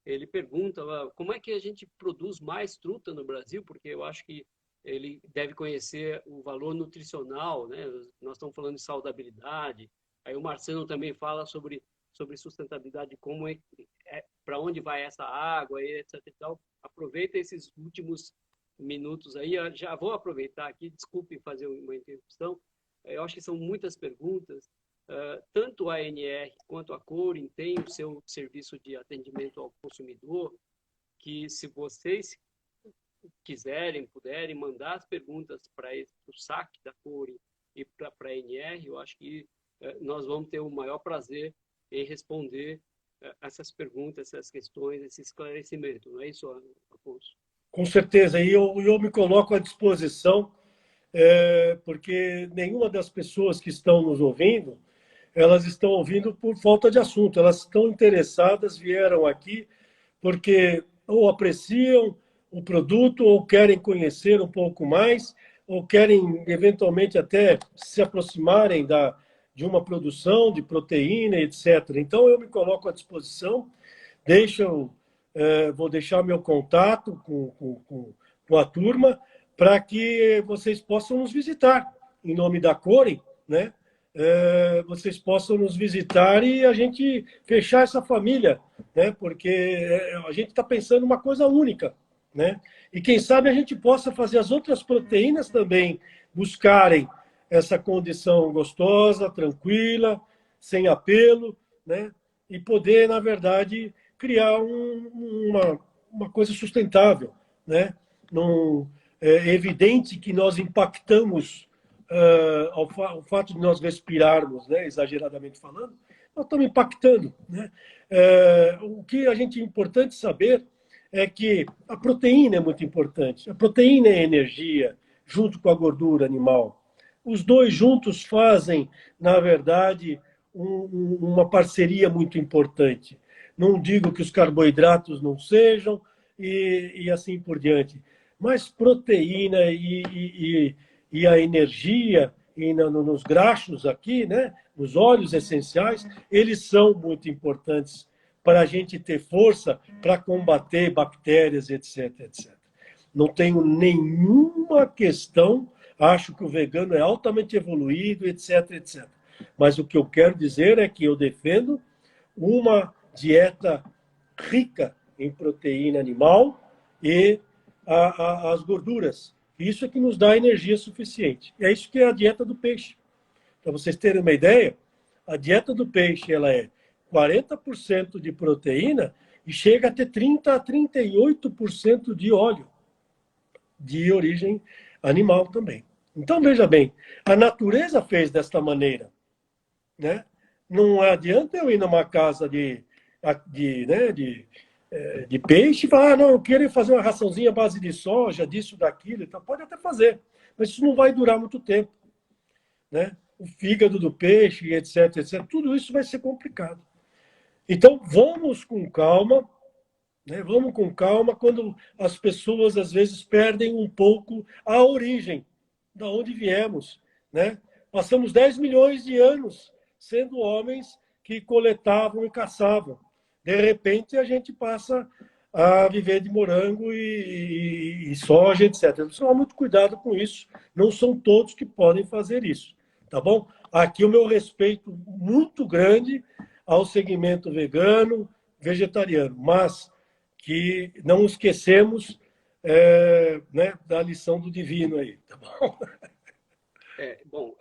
ele pergunta como é que a gente produz mais truta no Brasil, porque eu acho que ele deve conhecer o valor nutricional, né? Nós estamos falando de saudabilidade, aí o Marcelo também fala sobre sustentabilidade, como para onde vai essa água, etc. E tal. Aproveita esses últimos minutos aí, eu já vou aproveitar aqui, desculpe fazer uma interrupção, eu acho que são muitas perguntas, tanto a ANR quanto a Corin tem o seu serviço de atendimento ao consumidor, que se vocês quiserem, puderem mandar as perguntas para o saque da Corin e para a ANR, eu acho que nós vamos ter o maior prazer em responder essas perguntas, essas questões, esse esclarecimento. Não é isso, Afonso? Com certeza, e eu me coloco à disposição, porque nenhuma das pessoas que estão nos ouvindo, elas estão ouvindo por falta de assunto, elas estão interessadas, vieram aqui porque ou apreciam o produto, ou querem conhecer um pouco mais, ou querem eventualmente até se aproximarem de uma produção de proteína, etc. Então, eu me coloco à disposição, vou deixar meu contato com a turma para que vocês possam nos visitar, em nome da Corin, né? Vocês possam nos visitar e a gente fechar essa família, né? Porque a gente está pensando uma coisa única, né? E quem sabe a gente possa fazer as outras proteínas também buscarem essa condição gostosa, tranquila, sem apelo, né? E poder, na verdade, criar uma coisa sustentável, né? É evidente que nós impactamos ao fato de nós respirarmos, né? Exageradamente falando, nós estamos impactando, né? O que a gente é importante saber é que a proteína é muito importante. A proteína é energia, junto com a gordura animal. Os dois juntos fazem, na verdade, uma parceria muito importante. Não digo que os carboidratos não sejam e assim por diante, mas proteína e a energia e nos graxos aqui, né, nos óleos essenciais, eles são muito importantes para a gente ter força para combater bactérias, etc, etc. Não tenho nenhuma questão, acho que o vegano é altamente evoluído, etc, etc. Mas o que eu quero dizer é que eu defendo uma dieta rica em proteína animal e as gorduras. Isso é que nos dá energia suficiente. É isso que é a dieta do peixe. Para vocês terem uma ideia, a dieta do peixe ela é 40% de proteína e chega a ter 30 a 38% de óleo de origem animal também. Então, veja bem, a natureza fez desta maneira. Né? Não adianta eu ir numa casa de peixe e falar, não, eu quero fazer uma raçãozinha à base de soja, disso, daquilo. Então, pode até fazer, mas isso não vai durar muito tempo. Né? O fígado do peixe, etc, etc, tudo isso vai ser complicado. Então, vamos com calma, né? Vamos com calma quando as pessoas, às vezes, perdem um pouco a origem, da onde viemos. Né? Passamos 10 milhões de anos sendo homens que coletavam e caçavam. De repente, a gente passa a viver de morango e soja, etc. Tem que tomar muito cuidado com isso. Não são todos que podem fazer isso. Tá bom? Aqui o meu respeito muito grande ao segmento vegano, vegetariano, mas que não esquecemos né, da lição do divino aí, tá bom? Bom,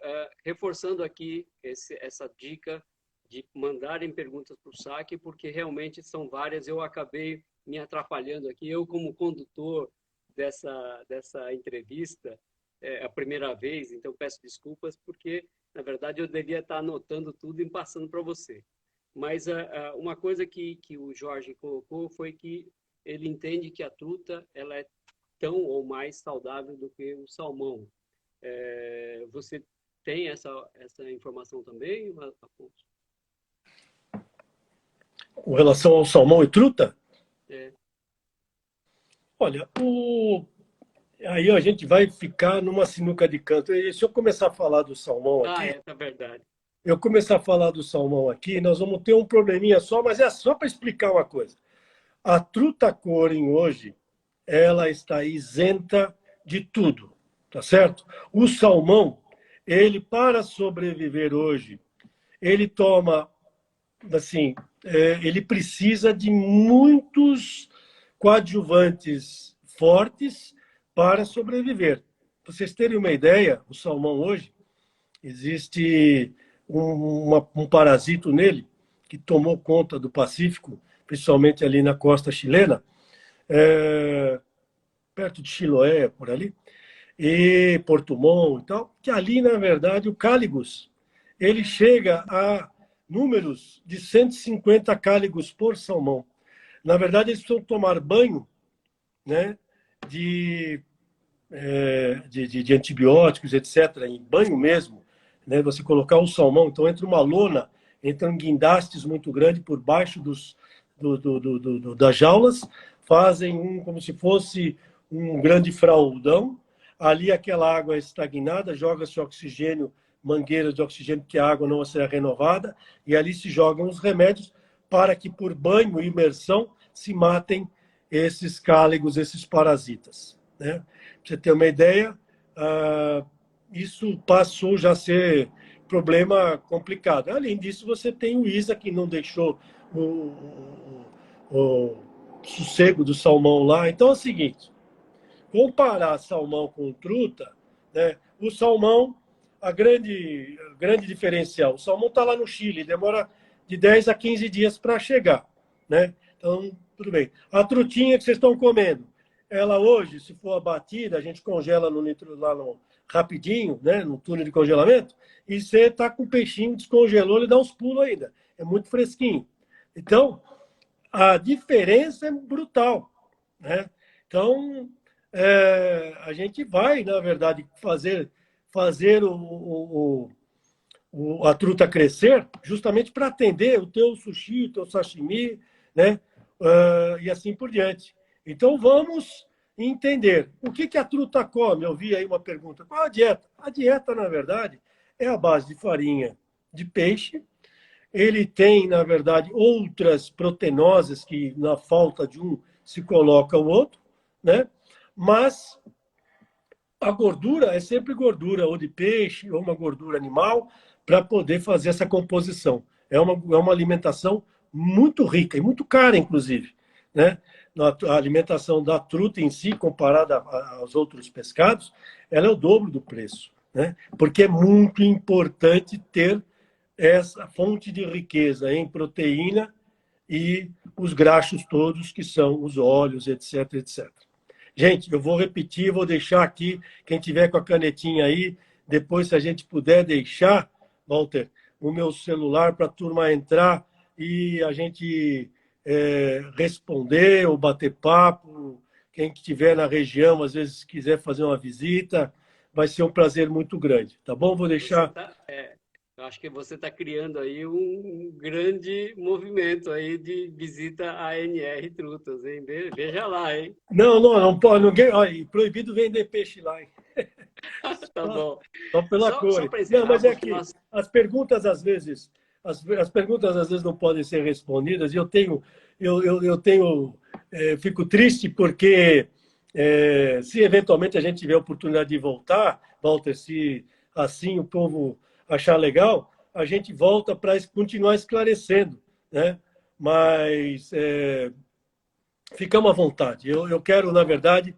reforçando aqui essa dica de mandarem perguntas para o saque, porque realmente são várias, eu acabei me atrapalhando aqui. Eu, como condutor dessa entrevista, é a primeira vez, então peço desculpas, porque, na verdade, eu devia estar anotando tudo e passando para você. Mas uma coisa que o Jorge colocou foi que ele entende que a truta ela é tão ou mais saudável do que o salmão. Você tem essa informação também, Afonso? Com relação ao salmão e truta? É. Olha, aí a gente vai ficar numa sinuca de canto. E se eu começar a falar do salmão aqui, É verdade. eu começar a falar do salmão aqui, nós vamos ter um probleminha só, mas é só para explicar uma coisa. A truta coring hoje, ela está isenta de tudo, tá certo? O salmão, ele para sobreviver hoje, ele toma, assim, ele precisa de muitos coadjuvantes fortes para sobreviver. Para vocês terem uma ideia, o salmão hoje, existe um parasito nele que tomou conta do Pacífico, principalmente ali na costa chilena, perto de Chiloé, por ali, e Porto Montt e tal, que ali, na verdade, o cáligus, ele chega a números de 150 cáligos por salmão. Na verdade, eles precisam tomar banho, né, de antibióticos, etc., em banho mesmo, né, você colocar o salmão, então entra uma lona, entram guindastes muito grandes por baixo das jaulas, fazem como se fosse um grande fraldão, ali aquela água é estagnada, joga-se oxigênio, mangueiras de oxigênio, que a água não será renovada, e ali se jogam os remédios para que por banho e imersão se matem esses cáligos, esses parasitas. Né? Para você ter uma ideia, isso passou já a ser problema complicado. Além disso, você tem o ISA, que não deixou o sossego do salmão lá. Então é o seguinte, comparar salmão com truta, né? O salmão, a grande diferencial, o salmão está lá no Chile, demora de 10 a 15 dias para chegar. Né? Então, tudo bem. A trutinha que vocês estão comendo, ela hoje, se for abatida, a gente congela lá rapidinho, né? No túnel de congelamento, e você está com o peixinho, descongelou, ele dá uns pulos ainda. É muito fresquinho. Então, a diferença é brutal. Né? Então, a gente vai, na verdade, fazer a truta crescer justamente para atender o teu sushi, o teu sashimi, né? E assim por diante. Então, vamos entender o que a truta come. Eu vi aí uma pergunta. Qual a dieta? A dieta, na verdade, é a base de farinha de peixe ele tem, na verdade, outras proteinoses que, na falta de um, se coloca o outro, né? Mas a gordura é sempre gordura, ou de peixe, ou uma gordura animal, para poder fazer essa composição. É uma alimentação muito rica e muito cara, inclusive, né? A alimentação da truta em si, comparada aos outros pescados, ela é o dobro do preço, né? Porque é muito importante ter essa fonte de riqueza em proteína e os graxos todos, que são os óleos, etc, etc. Gente, eu vou repetir, vou deixar aqui, quem tiver com a canetinha aí, depois, se a gente puder deixar, Walter, o meu celular para a turma entrar e a gente responder ou bater papo. Quem estiver na região, às vezes quiser fazer uma visita, vai ser um prazer muito grande, tá bom? Vou Você deixar. tá, eu acho que você está criando aí um grande movimento aí de visita à NR Trutas, hein? Veja lá, hein? Não, não, não pode, ninguém, olha, proibido vender peixe lá, hein? Tá Só, bom. só pela Só cor. para Não, encerrar, mas é porque que nós. as perguntas às vezes, as perguntas às vezes não podem ser respondidas. E fico triste porque se eventualmente a gente tiver a oportunidade de voltar, Walter, se assim o povo achar legal, a gente volta para continuar esclarecendo, né? Mas ficamos à vontade. Eu quero, na verdade,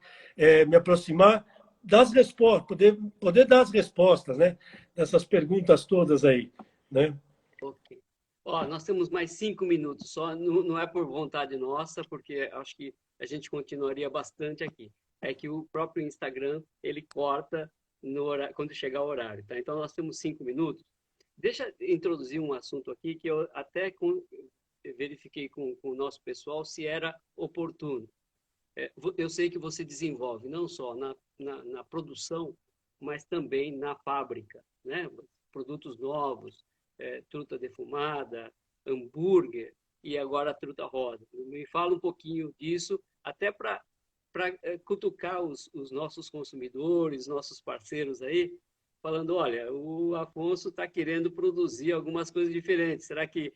me aproximar das respostas, poder dar as respostas, né? Dessas perguntas todas aí, né? Ok. Ó, nós temos mais 5 minutos só, não é por vontade nossa, porque acho que a gente continuaria bastante aqui. É que o próprio Instagram, ele corta no horário, quando chegar o horário, tá? Então, nós temos 5 minutos. Deixa eu introduzir um assunto aqui que eu até verifiquei com o nosso pessoal se era oportuno. Eu sei que você desenvolve não só na produção, mas também na fábrica, né? Produtos novos, truta defumada, hambúrguer e agora a truta rosa. Me fala um pouquinho disso, até para cutucar os nossos consumidores, nossos parceiros aí, falando, olha, o Afonso está querendo produzir algumas coisas diferentes. Será que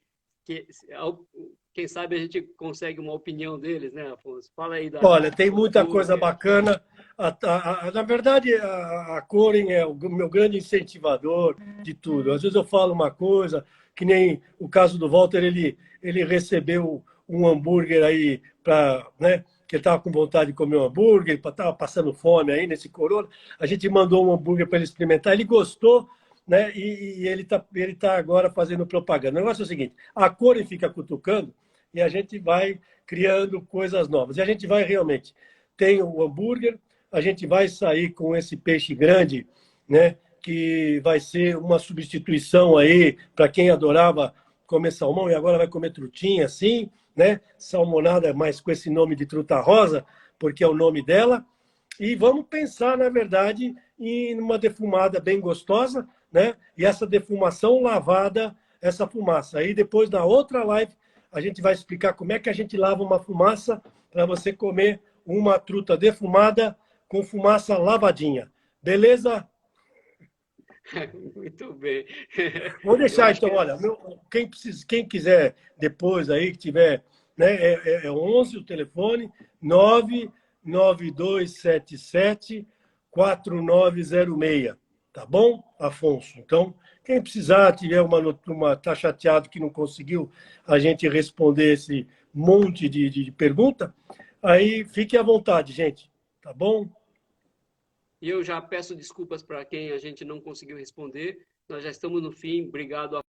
quem sabe a gente consegue uma opinião deles, né, Afonso? Fala aí da Olha, tem muita coisa hambúrguer. bacana. Na verdade, a Coren é o meu grande incentivador de tudo. Às vezes eu falo uma coisa, que nem o caso do Walter, ele recebeu um hambúrguer aí para, né, que ele estava com vontade de comer um hambúrguer, estava passando fome aí nesse corona. A gente mandou um hambúrguer para ele experimentar, ele gostou, né? E ele tá agora fazendo propaganda. O negócio é o seguinte: a Coren fica cutucando e a gente vai criando coisas novas. E a gente vai realmente, tem o hambúrguer, a gente vai sair com esse peixe grande, né, que vai ser uma substituição aí para quem adorava comer salmão e agora vai comer trutinha, assim, né, salmonada, mas com esse nome de truta rosa, porque é o nome dela. E vamos pensar, na verdade, em uma defumada bem gostosa, né? E essa defumação lavada, essa fumaça. Aí depois, na outra live, a gente vai explicar como é que a gente lava uma fumaça para você comer uma truta defumada com fumaça lavadinha. Beleza? Muito bem. Vou Eu deixar acho então, que olha, quem quiser depois aí, que tiver, né, é 11 o telefone, 992774906, tá bom, Afonso? Então, quem precisar, tiver tá chateado que não conseguiu a gente responder esse monte de pergunta, aí fique à vontade, gente, tá bom? e eu já peço desculpas para quem a gente não conseguiu responder. Nós já estamos no fim. Obrigado